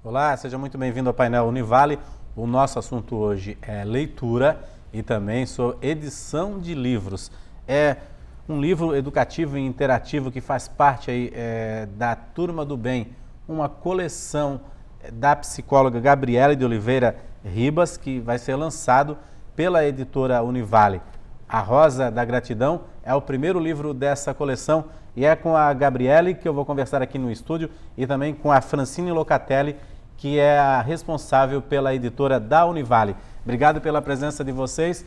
Olá, seja muito bem-vindo ao painel Univale. O nosso assunto hoje é leitura e também sobre edição de livros. É um livro educativo e interativo que faz parte aí, da Turma do Bem, uma coleção da psicóloga Gabriele de Oliveira Ribas, que vai ser lançado pela editora Univale. A Rosa da Gratidão é o primeiro livro dessa coleção e é com a Gabriele que eu vou conversar aqui no estúdio e também com a Francine Locatelli, que é a responsável pela editora da Univale. Obrigado pela presença de vocês.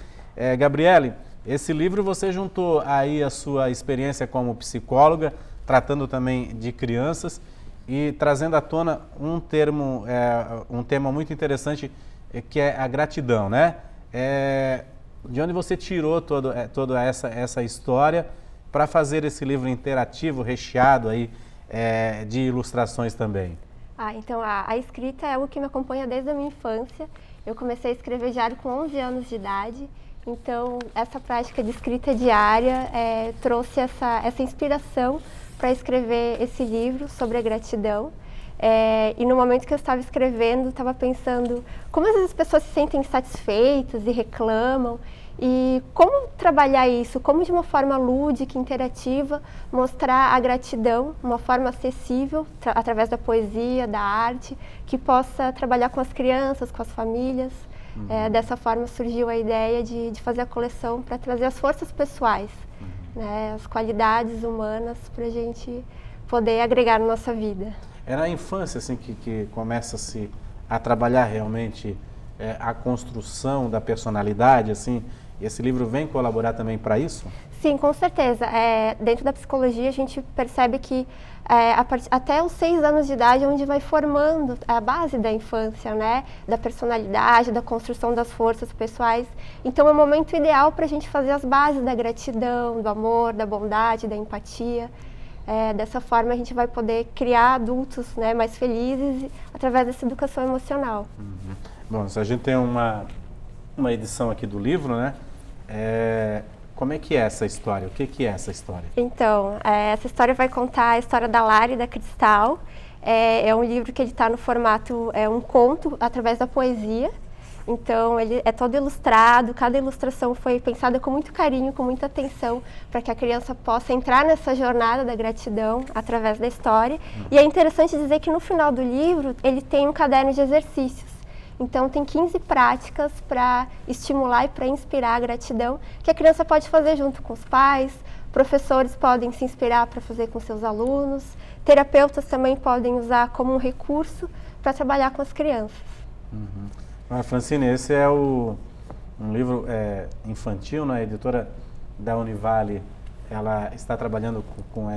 Gabriele, esse livro você juntou aí a sua experiência como psicóloga, tratando também de crianças e trazendo à tona um tema muito interessante, que é a gratidão, né? De onde você tirou toda essa história para fazer esse livro interativo, recheado aí, de ilustrações também? Então a escrita é algo que me acompanha desde a minha infância. Eu comecei a escrever diário com 11 anos de idade, então essa prática de escrita diária trouxe essa inspiração para escrever esse livro sobre a gratidão. E no momento que eu estava escrevendo, estava pensando como às vezes as pessoas se sentem insatisfeitas e reclamam, e como trabalhar isso, como de uma forma lúdica, interativa, mostrar a gratidão, uma forma acessível, através da poesia, da arte, que possa trabalhar com as crianças, com as famílias. Dessa forma surgiu a ideia de fazer a coleção para trazer as forças pessoais, né, as qualidades humanas para a gente poder agregar na nossa vida. É na infância assim, que começa-se a trabalhar realmente a construção da personalidade, assim, e esse livro vem colaborar também para isso? Sim, com certeza. Dentro da psicologia a gente percebe que até os 6 anos de idade é onde vai formando a base da infância, né? Da personalidade, da construção das forças pessoais. Então é o momento ideal para a gente fazer as bases da gratidão, do amor, da bondade, da empatia. Dessa forma a gente vai poder criar adultos, né, mais felizes através dessa educação emocional. Bom, se a gente tem uma edição aqui do livro, né? Como é que é essa história? O que é essa história? Então, essa história vai contar a história da Lara e da Cristal. É um livro que ele está no formato, um conto através da poesia. Então, ele é todo ilustrado, cada ilustração foi pensada com muito carinho, com muita atenção, para que a criança possa entrar nessa jornada da gratidão através da história. E é interessante dizer que no final do livro, ele tem um caderno de exercícios. Então, tem 15 práticas para estimular e para inspirar a gratidão, que a criança pode fazer junto com os pais, professores podem se inspirar para fazer com seus alunos, terapeutas também podem usar como um recurso para trabalhar com as crianças. Francine, esse é um livro infantil, né? A editora da Univale, ela está trabalhando com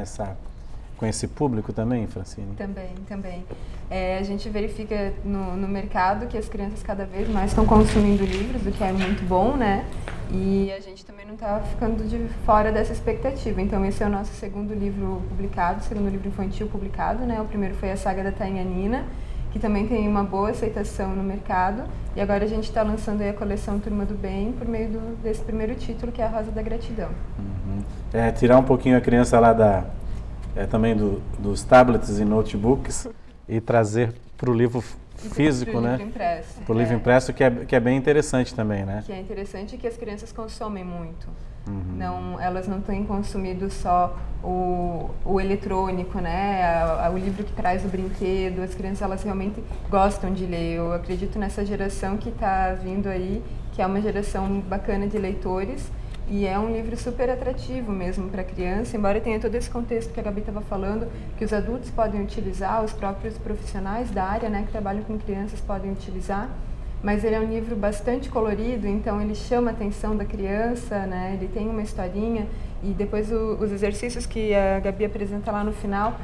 esse público também, Francine? Também. A gente verifica no mercado que as crianças cada vez mais estão consumindo livros, o que é muito bom, né? E a gente também não está ficando de fora dessa expectativa. Então esse é o nosso segundo livro infantil publicado, né? O primeiro foi a Saga da Tainha Nina, que também tem uma boa aceitação no mercado. E agora a gente está lançando aí a coleção Turma do Bem por meio desse primeiro título, que é a Rosa da Gratidão. Tirar um pouquinho a criança lá também dos tablets e notebooks e trazer para o livro físico, né? Para o livro impresso, que é bem interessante também, né? Que é interessante que as crianças consomem muito. Elas não têm consumido só o eletrônico, né? O livro que traz o brinquedo. As crianças, elas realmente gostam de ler. Eu acredito nessa geração que está vindo aí, que é uma geração bacana de leitores. E é um livro super atrativo mesmo para a criança, embora tenha todo esse contexto que a Gabi estava falando, que os adultos podem utilizar, os próprios profissionais da área, né, que trabalham com crianças podem utilizar. Mas ele é um livro bastante colorido, então ele chama a atenção da criança, né? Ele tem uma historinha e depois os exercícios que a Gabi apresenta lá no final,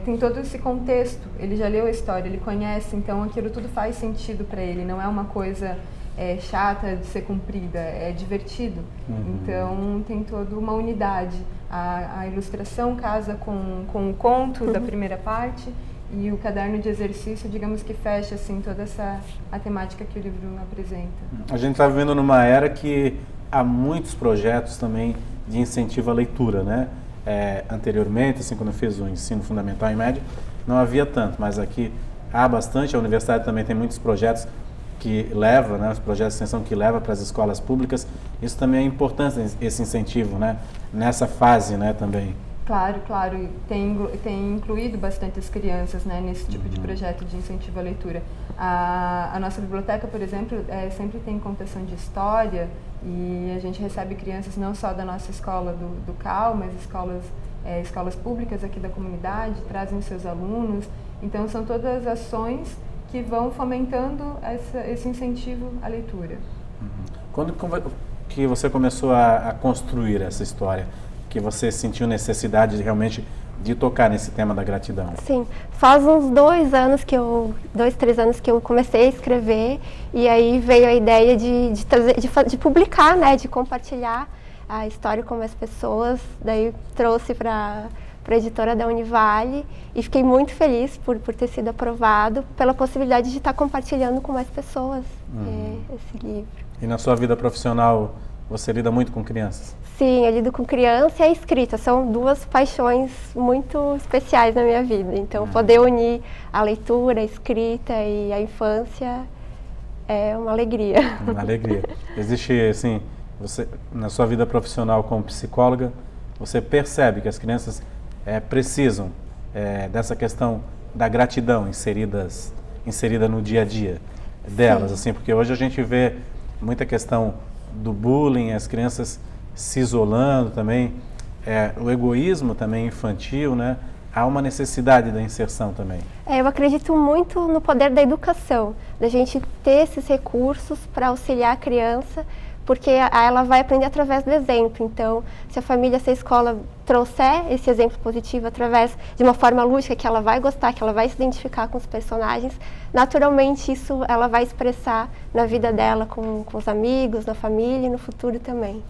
tem todo esse contexto. Ele já leu a história, ele conhece, então aquilo tudo faz sentido para ele, não é uma coisa chata de ser cumprida, é divertido. Então tem toda uma unidade. A ilustração casa com o conto da primeira parte. E o caderno de exercício, digamos que fecha assim, toda a temática que o livro apresenta. A gente está vivendo numa era que há muitos projetos também de incentivo à leitura, né? Anteriormente, assim, quando eu fiz o ensino fundamental e médio, não havia tanto, mas aqui há bastante, a universidade também tem muitos projetos que leva, né, os projetos de extensão que leva para as escolas públicas. Isso também é importante, esse incentivo, né, nessa fase, né, também. Claro, claro. Tem incluído bastante as crianças, né, nesse tipo de projeto de incentivo à leitura. A nossa biblioteca, por exemplo, sempre tem contação de história e a gente recebe crianças não só da nossa escola do CAL, mas escolas públicas aqui da comunidade, trazem seus alunos. Então, são todas ações que vão fomentando esse incentivo à leitura. Quando que você começou a construir essa história? Que você sentiu necessidade de realmente de tocar nesse tema da gratidão? Sim, faz uns 2 anos 3 anos que eu comecei a escrever, e aí veio a ideia de publicar, né, de compartilhar a história com as pessoas. Daí trouxe para a editora da Univale e fiquei muito feliz por ter sido aprovado, pela possibilidade de estar compartilhando com mais pessoas esse livro. E na sua vida profissional, você lida muito com crianças? Sim, eu lido com criança e a escrita. São 2 paixões muito especiais na minha vida. Então, poder unir a leitura, a escrita e a infância é uma alegria. Uma alegria. Existe, assim, você, na sua vida profissional como psicóloga, você percebe que as crianças precisam dessa questão da gratidão inserida no dia a dia delas, assim, porque hoje a gente vê muita questão do bullying, as crianças se isolando também, o egoísmo também infantil, né? Há uma necessidade da inserção também. Eu acredito muito no poder da educação, da gente ter esses recursos para auxiliar a criança, porque ela vai aprender através do exemplo. Então, se a família, se a escola trouxer esse exemplo positivo através de uma forma lúdica, que ela vai gostar, que ela vai se identificar com os personagens, naturalmente isso ela vai expressar na vida dela com os amigos, na família e no futuro também.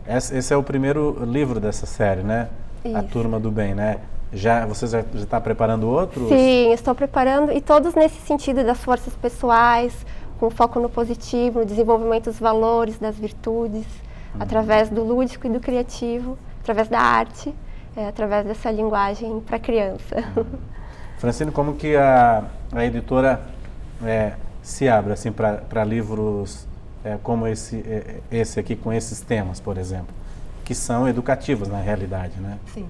Esse é o primeiro livro dessa série, né? Isso. A Turma do Bem, né? Você já está preparando outros? Sim, estou preparando, e todos nesse sentido das forças pessoais, com foco no positivo, no desenvolvimento dos valores, das virtudes, através do lúdico e do criativo, através da arte, através dessa linguagem para a criança. Francine, como que a editora se abre assim, para livros como esse aqui, com esses temas, por exemplo, que são educativos na realidade, né? Sim.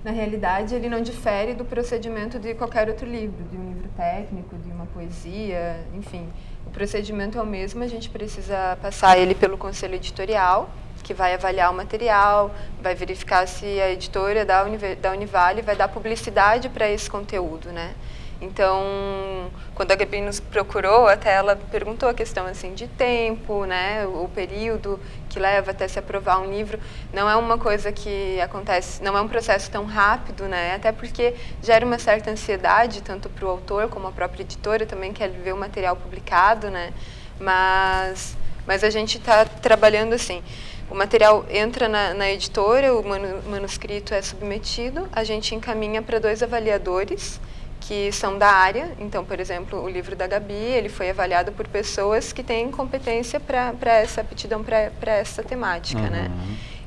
Na realidade, ele não difere do procedimento de qualquer outro livro, de um livro técnico, de uma poesia, enfim. O procedimento é o mesmo, a gente precisa passar ele pelo conselho editorial, que vai avaliar o material, vai verificar se a editora da Univale vai dar publicidade para esse conteúdo, né? Então, quando a Gabi nos procurou, até ela perguntou a questão assim de tempo, né, o período que leva até se aprovar um livro. Não é uma coisa que acontece, não é um processo tão rápido, né, até porque gera uma certa ansiedade, tanto para o autor como a própria editora também quer ver o material publicado, né, mas a gente está trabalhando assim. O material entra na editora, o manuscrito é submetido, a gente encaminha para 2 avaliadores, que são da área. Então, por exemplo, o livro da Gabi, ele foi avaliado por pessoas que têm competência para essa aptidão, para essa temática, né?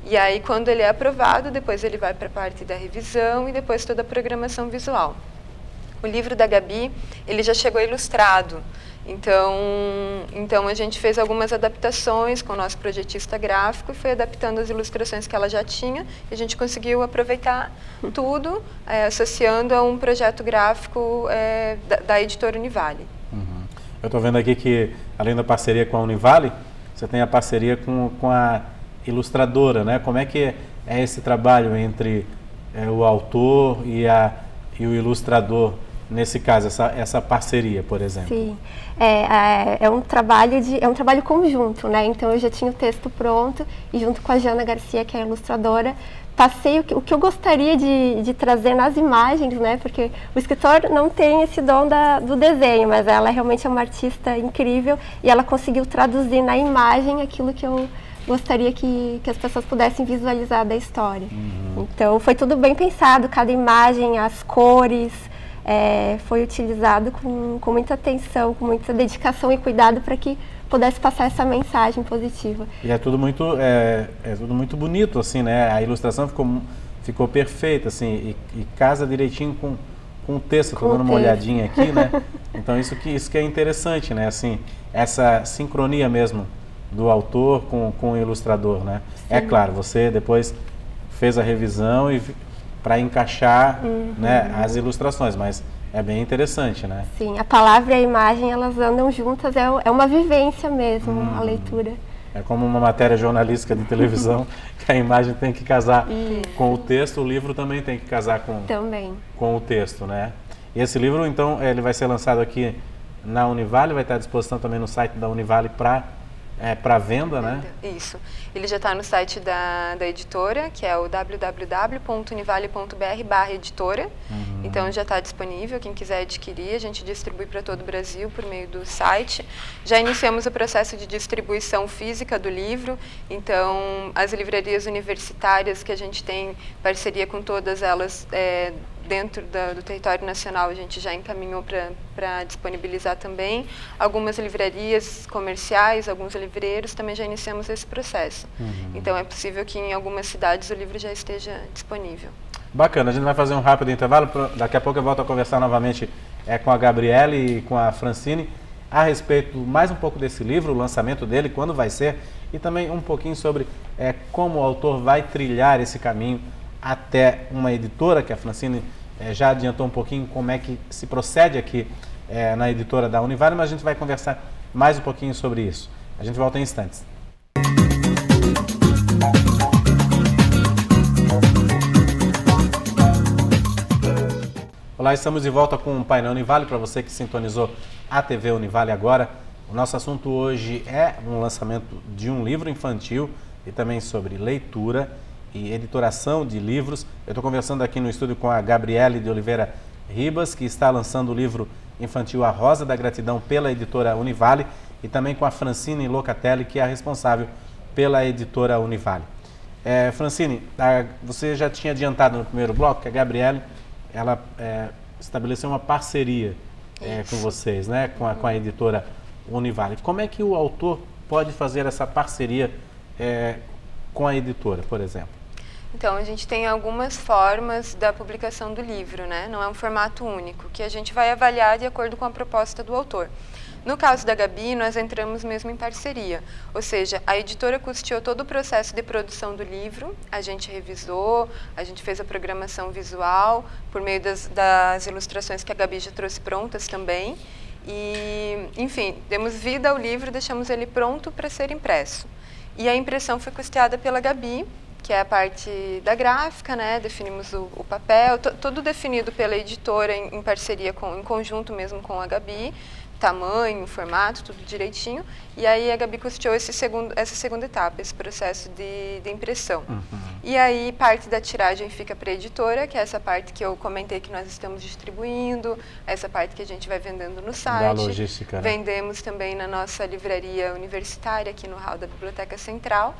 E aí, quando ele é aprovado, depois ele vai para a parte da revisão e depois toda a programação visual. O livro da Gabi, ele já chegou ilustrado. Então a gente fez algumas adaptações com o nosso projetista gráfico e foi adaptando as ilustrações que ela já tinha, e a gente conseguiu aproveitar tudo, associando a um projeto gráfico da editora Univale. Eu estou vendo aqui que, além da parceria com a Univale, você tem a parceria com a ilustradora, né? Como é que é esse trabalho entre o autor e o ilustrador? Nesse caso, essa parceria, por exemplo. Sim, é um trabalho conjunto, né? Então eu já tinha o texto pronto e junto com a Jana Garcia, que é a ilustradora, passei o que eu gostaria de trazer nas imagens, né? Porque o escritor não tem esse dom do desenho, mas ela realmente é uma artista incrível e ela conseguiu traduzir na imagem aquilo que eu gostaria que as pessoas pudessem visualizar da história. Então foi tudo bem pensado, cada imagem, as cores, foi utilizado com muita atenção, com muita dedicação e cuidado para que pudesse passar essa mensagem positiva. E é tudo muito bonito, assim, né? A ilustração ficou perfeita, assim, e casa direitinho com com o texto, estou dando uma olhadinha aqui, né? Então isso que é interessante, né? Assim, essa sincronia mesmo do autor com o ilustrador, né? Sim. É claro, você depois fez a revisão e para encaixar, né, as ilustrações, mas é bem interessante, né? Sim, a palavra e a imagem, elas andam juntas, é uma vivência mesmo, a leitura. É como uma matéria jornalística de televisão, que a imagem tem que casar com o texto, o livro também tem que casar com o texto, né? E esse livro, então, ele vai ser lançado aqui na Univale, vai estar à disposição também no site da Univale para venda, né? Isso. Ele já está no site da editora, que é o www.univale.br/editora. Então já está disponível, quem quiser adquirir, a gente distribui para todo o Brasil por meio do site. Já iniciamos o processo de distribuição física do livro, então as livrarias universitárias que a gente tem parceria com todas elas dentro do território nacional, a gente já encaminhou para disponibilizar também. Algumas livrarias comerciais, alguns livreiros, também já iniciamos esse processo. Então é possível que em algumas cidades o livro já esteja disponível. Bacana, a gente vai fazer um rápido intervalo, daqui a pouco eu volto a conversar novamente com a Gabriele e com a Francine a respeito mais um pouco desse livro, o lançamento dele, quando vai ser, e também um pouquinho sobre como o autor vai trilhar esse caminho até uma editora, que a Francine já adiantou um pouquinho como é que se procede aqui na editora da Univale, mas a gente vai conversar mais um pouquinho sobre isso. A gente volta em instantes. Olá, estamos de volta com o Painel Univale, para você que sintonizou a TV Univale agora. O nosso assunto hoje é um lançamento de um livro infantil e também sobre leitura e editoração de livros. Eu estou conversando aqui no estúdio com a Gabriele de Oliveira Ribas, que está lançando o livro infantil A Rosa da Gratidão pela editora Univale, e também com a Francine Locatelli, que é a responsável pela editora Univale. Francine, você já tinha adiantado no primeiro bloco que a Gabriele ela estabeleceu uma parceria com vocês, né, com a editora Univale. Como é que o autor pode fazer essa parceria com a editora, por exemplo? Então, a gente tem algumas formas da publicação do livro, né? Não é um formato único, que a gente vai avaliar de acordo com a proposta do autor. No caso da Gabi, nós entramos mesmo em parceria, ou seja, a editora custeou todo o processo de produção do livro, a gente revisou, a gente fez a programação visual, por meio das ilustrações que a Gabi já trouxe prontas também, e, enfim, demos vida ao livro, deixamos ele pronto para ser impresso. E a impressão foi custeada pela Gabi, que é a parte da gráfica, né? Definimos o papel, tudo definido pela editora em parceria, em conjunto mesmo com a Gabi, tamanho, formato, tudo direitinho. E aí a Gabi custeou essa segunda etapa, esse processo de impressão. E aí parte da tiragem fica para a editora, que é essa parte que eu comentei que nós estamos distribuindo, essa parte que a gente vai vendendo no site. Da logística, né? Vendemos também na nossa livraria universitária, aqui no hall da Biblioteca Central.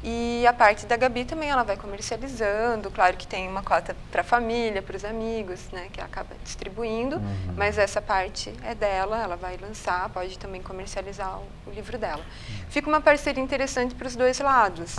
E a parte da Gabi também ela vai comercializando, claro que tem uma cota para a família, para os amigos, né, que ela acaba distribuindo, mas essa parte é dela, ela vai lançar, pode também comercializar o livro dela. Fica uma parceria interessante para os dois lados,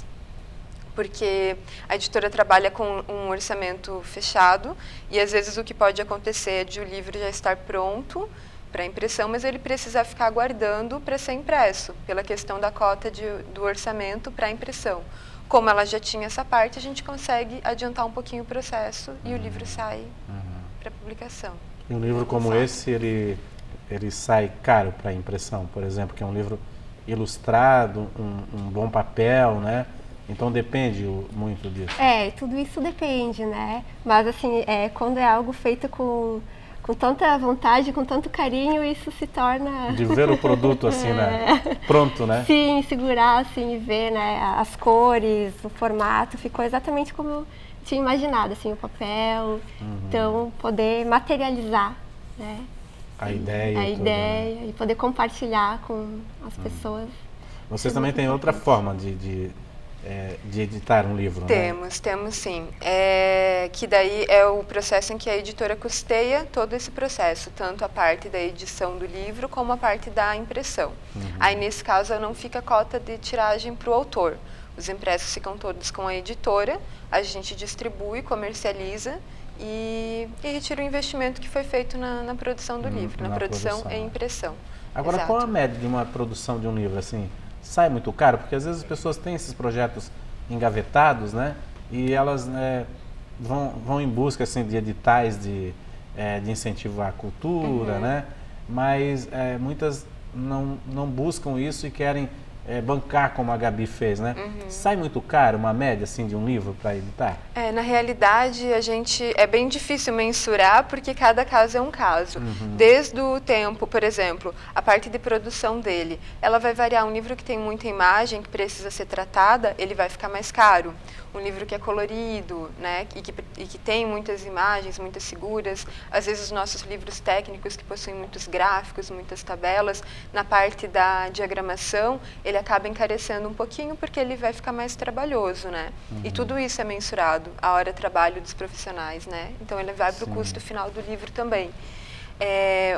porque a editora trabalha com um orçamento fechado e às vezes o que pode acontecer é de o livro já estar pronto para impressão, mas ele precisa ficar aguardando para ser impresso, pela questão da cota do orçamento para impressão. Como ela já tinha essa parte, a gente consegue adiantar um pouquinho o processo e o livro sai para publicação. E um livro como esse, ele sai caro para impressão, por exemplo, que é um livro ilustrado, um bom papel, né? Então depende muito disso. Tudo isso depende, né? Mas assim, quando é algo feito com tanta vontade, com tanto carinho, isso se torna... De ver o produto assim, né? Pronto, né? Sim, segurar assim e ver, né? As cores, o formato, ficou exatamente como eu tinha imaginado, assim, o papel. Então, poder materializar, né? A ideia e poder compartilhar com as pessoas. Vocês também têm outra forma de editar um livro, né? Temos sim. Que daí é o processo em que a editora custeia todo esse processo, tanto a parte da edição do livro como a parte da impressão. Aí, nesse caso, não fica cota de tiragem para o autor. Os impressos ficam todos com a editora, a gente distribui, comercializa e retira o investimento que foi feito na produção do livro, na produção e impressão. Agora, Exato. qual a média de uma produção de um livro, assim? Sai muito caro? Porque às vezes as pessoas têm esses projetos engavetados, né? E elas vão em busca, assim, de editais de incentivo à cultura, né? Mas muitas não buscam isso e querem bancar como a Gabi fez, né? Sai muito caro uma média, assim, de um livro para editar? Na realidade, é bem difícil mensurar porque cada caso é um caso. Desde o tempo, por exemplo, a parte de produção dele, ela vai variar. Um livro que tem muita imagem, que precisa ser tratada, ele vai ficar mais caro. Um livro que é colorido, né, e que tem muitas imagens, muitas figuras, às vezes os nossos livros técnicos que possuem muitos gráficos, muitas tabelas, na parte da diagramação, ele acaba encarecendo um pouquinho porque ele vai ficar mais trabalhoso, né? E tudo isso é mensurado, a hora de trabalho dos profissionais, né? Então ele vai para o custo final do livro também.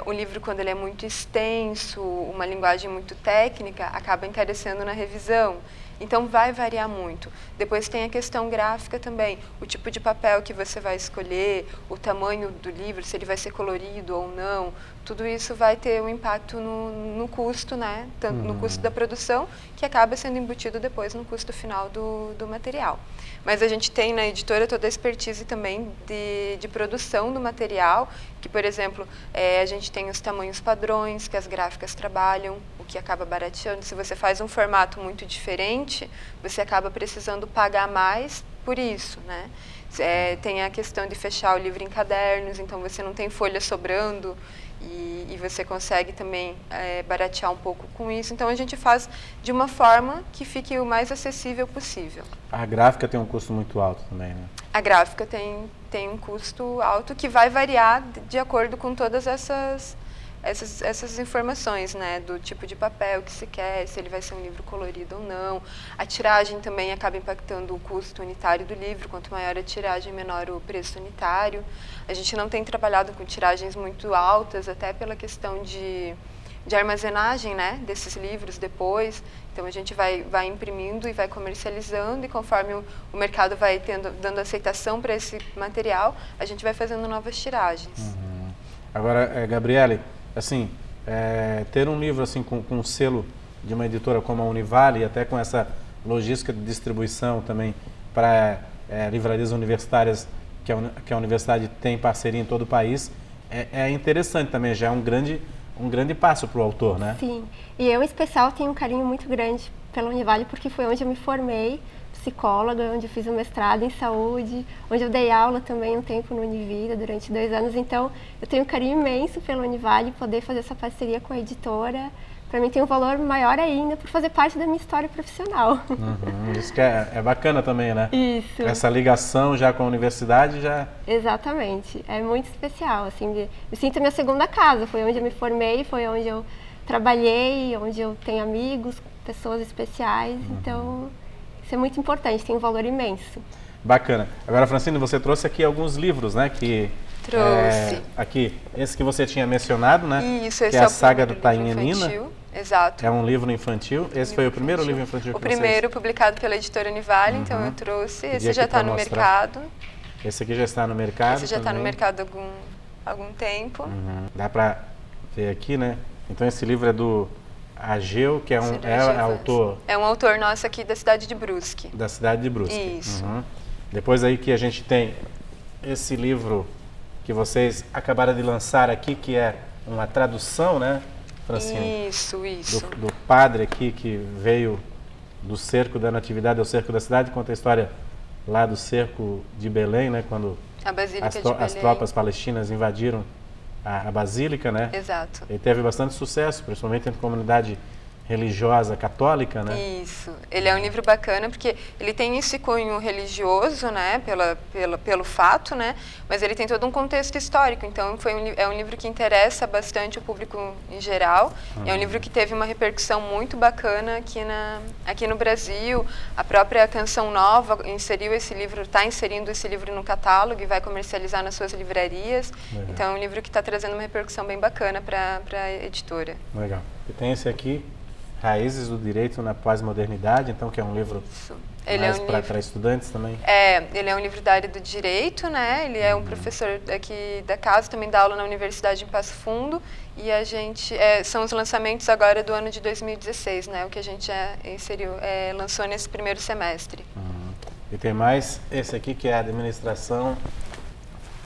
O livro, quando ele é muito extenso, uma linguagem muito técnica, acaba encarecendo na revisão. Então vai variar muito. Depois tem a questão gráfica também, o tipo de papel que você vai escolher, o tamanho do livro, se ele vai ser colorido ou não, tudo isso vai ter um impacto no custo, né? Tanto no custo da produção, que acaba sendo embutido depois no custo final do material. Mas a gente tem na editora toda a expertise também de produção do material, que, por exemplo, a gente tem os tamanhos padrões que as gráficas trabalham, o que acaba barateando. Se você faz um formato muito diferente, você acaba precisando pagar mais por isso, né? Tem a questão de fechar o livro em cadernos, então você não tem folha sobrando e você consegue também baratear um pouco com isso. Então a gente faz de uma forma que fique o mais acessível possível. A gráfica tem um custo muito alto também, né? A gráfica tem um custo alto que vai variar de acordo com todas essas informações, né, do tipo de papel que se quer, se ele vai ser um livro colorido ou não. A tiragem também acaba impactando o custo unitário do livro, quanto maior a tiragem, menor o preço unitário. A gente não tem trabalhado com tiragens muito altas, até pela questão de armazenagem, né, desses livros depois. Então a gente vai imprimindo e vai comercializando, e conforme o mercado vai dando aceitação para esse material, a gente vai fazendo novas tiragens. Agora, Gabriele, assim, ter um livro assim com um selo de uma editora como a Univale, e até com essa logística de distribuição também para livrarias universitárias que a universidade tem parceria em todo o país, é interessante também, já é um grande passo para o autor, né? Sim, e eu, em especial, tenho um carinho muito grande pela Univale, porque foi onde eu me formei psicóloga, onde eu fiz um mestrado em saúde, onde eu dei aula também um tempo no Univida durante 2 anos. Então, eu tenho um carinho imenso pela Univale, poder fazer essa parceria com a editora. Para mim tem um valor maior ainda por fazer parte da minha história profissional. Isso que é bacana também, né? Isso. Essa ligação já com a universidade já... Exatamente. É muito especial, assim, me sinto minha segunda casa. Foi onde eu me formei, foi onde eu trabalhei, onde eu tenho amigos, pessoas especiais. Então, isso é muito importante, tem um valor imenso. Bacana. Agora, Francine, você trouxe aqui alguns livros, né? Trouxe. Aqui, esse que você tinha mencionado, né? Isso, esse que é a saga da Tainha Nina. Exato. É um livro infantil. Esse foi o primeiro livro infantil que O primeiro publicado pela editora Univale, então eu trouxe. Esse já está no mercado. Esse aqui já está no mercado. Esse já está no mercado há algum tempo. Dá para ver aqui, né? Então esse livro é do Ageu, que é autor... É um autor nosso aqui da cidade de Brusque. Da cidade de Brusque. Isso. Depois aí que a gente tem esse livro que vocês acabaram de lançar aqui, que é uma tradução, né, Francine? Isso. Do padre aqui que veio do cerco da Natividade ao cerco da cidade, conta a história lá do cerco de Belém, né, quando a Basílica de Belém. As tropas palestinas invadiram a Basílica, né? Exato. Ele teve bastante sucesso, principalmente entre a comunidade religiosa católica, né? Isso. Ele é um livro bacana porque ele tem esse cunho religioso, né, pelo fato, né, mas ele tem todo um contexto histórico. Então é um livro que interessa bastante o público em geral. É um livro que teve uma repercussão muito bacana aqui no Brasil. A própria Canção Nova está inserindo esse livro no catálogo e vai comercializar nas suas livrarias. Legal. Então é um livro que está trazendo uma repercussão bem bacana para a editora. Legal. E tem esse aqui, Raízes do Direito na Pós-Modernidade, então, que é um livro mais para estudantes também? Ele é um livro da área do direito, né? Ele é um professor aqui da casa, também dá aula na Universidade em Passo Fundo, e a gente, são os lançamentos agora do ano de 2016, né? O que a gente lançou nesse primeiro semestre. E tem mais esse aqui, que é a Administração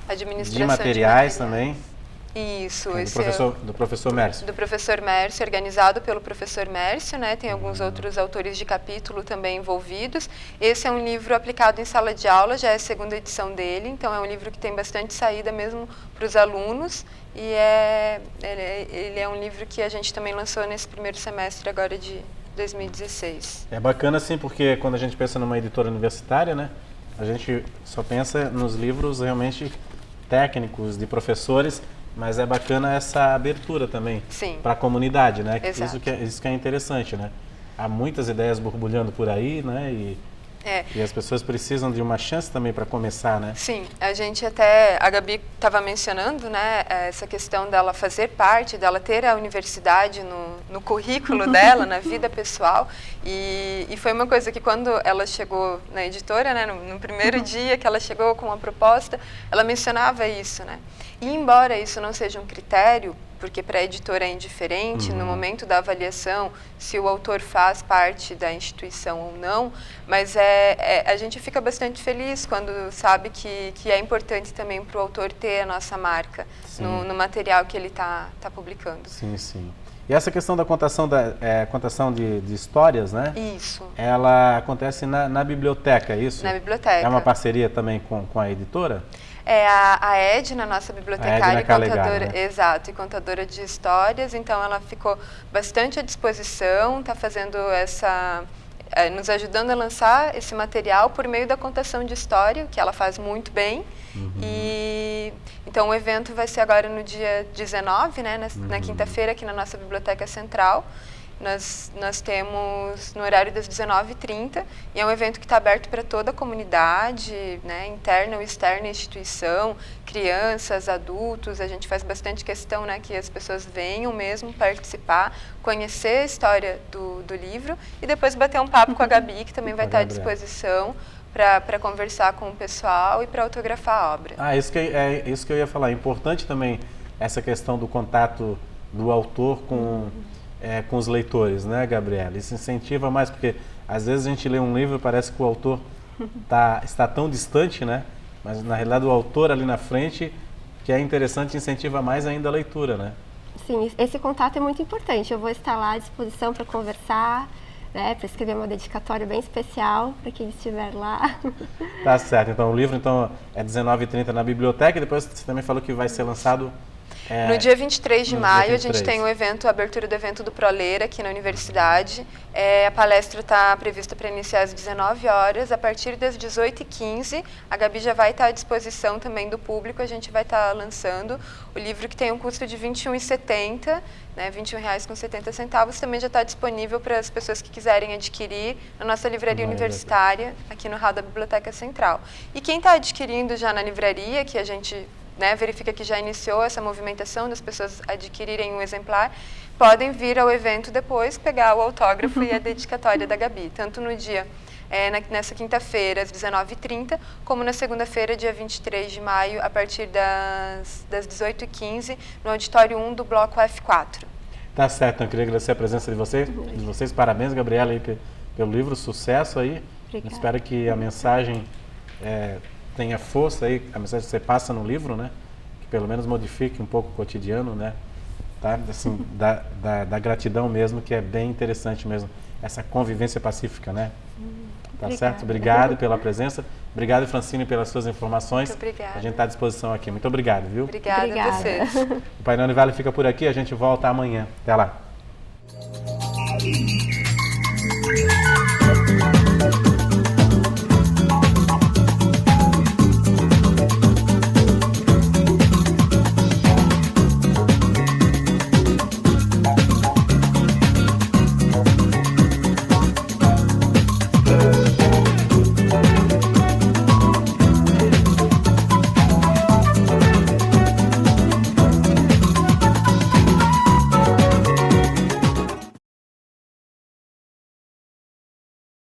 de materiais Materiais também. Isso, do professor Mércio. Do professor Mércio, organizado pelo professor Mércio, né? Tem alguns outros autores de capítulo também envolvidos. Esse é um livro aplicado em sala de aula, já é a segunda edição dele, então é um livro que tem bastante saída mesmo para os alunos, e ele é um livro que a gente também lançou nesse primeiro semestre agora de 2016. É bacana, sim, porque quando a gente pensa numa editora universitária, né, a gente só pensa nos livros realmente técnicos, de professores, mas é bacana essa abertura também para a comunidade, né? Isso que é interessante, né? Há muitas ideias borbulhando por aí, né? E as pessoas precisam de uma chance também para começar, né? Sim, a Gabi estava mencionando, né, essa questão dela fazer parte, dela ter a universidade no currículo dela, na vida pessoal, e foi uma coisa que quando ela chegou na editora, né, no primeiro dia que ela chegou com a proposta, ela mencionava isso, né? E embora isso não seja um critério, porque para a editora é indiferente, no momento da avaliação, se o autor faz parte da instituição ou não, mas a gente fica bastante feliz quando sabe que é importante também para o autor ter a nossa marca no material que ele está publicando. Sim, sim. E essa questão da contação, contação de histórias, né? Isso. Ela acontece na biblioteca, é isso? Na biblioteca. É uma parceria também com a editora? É a Edna, nossa bibliotecária e contadora, né? Exato, e contadora de histórias, então ela ficou bastante à disposição, está fazendo nos ajudando a lançar esse material por meio da contação de história, que ela faz muito bem. E então o evento vai ser agora no dia 19, né, na quinta-feira, aqui na nossa Biblioteca Central. Nós temos no horário das 19h30, e é um evento que está aberto para toda a comunidade, né, interna ou externa instituição, crianças, adultos. A gente faz bastante questão, né, que as pessoas venham mesmo participar, conhecer a história do livro e depois bater um papo com a Gabi, que também vai estar à disposição para conversar com o pessoal e para autografar a obra. Isso que eu ia falar. É importante também essa questão do contato do autor com os leitores, né, Gabriela? Isso incentiva mais, porque às vezes a gente lê um livro e parece que o autor está tão distante, né? Mas na realidade o autor ali na frente, que é interessante, incentiva mais ainda a leitura, né? Sim, esse contato é muito importante. Eu vou estar lá à disposição para conversar, né, para escrever uma dedicatória bem especial para quem estiver lá. Tá certo. Então o livro é 19h30 na biblioteca, e depois você também falou que vai ser lançado no dia 23 de maio, a gente tem a abertura do evento do Proleira aqui na universidade. A palestra está prevista para iniciar às 19 horas. A partir das 18h15, a Gabi já vai estar à disposição também do público. A gente vai estar lançando o livro, que tem um custo de R$ 21,70, né, R$ 21,70, também já está disponível para as pessoas que quiserem adquirir na nossa livraria universitária, aqui no hall da Biblioteca Central. E quem está adquirindo já na livraria, que a gente verifica que já iniciou essa movimentação das pessoas adquirirem um exemplar, podem vir ao evento depois, pegar o autógrafo e a dedicatória da Gabi, tanto no dia, nessa quinta-feira, às 19h30, como na segunda-feira, dia 23 de maio, a partir das 18h15, no auditório 1 do bloco F4. Tá certo, então eu queria agradecer a presença de vocês. Parabéns, Gabriela, aí, pelo livro, sucesso aí. Obrigada. Espero que a mensagem tenha força aí, a mensagem que você passa no livro, né? Que pelo menos modifique um pouco o cotidiano, né? Tá? Assim, da gratidão mesmo, que é bem interessante mesmo, essa convivência pacífica, né? Tá Obrigada. certo? Obrigado pela presença. Obrigado, Francine, pelas suas informações. Muito obrigada. A gente está à disposição aqui. Muito obrigado, viu? Obrigada a vocês. O Painel Univale fica por aqui, a gente volta amanhã. Até lá.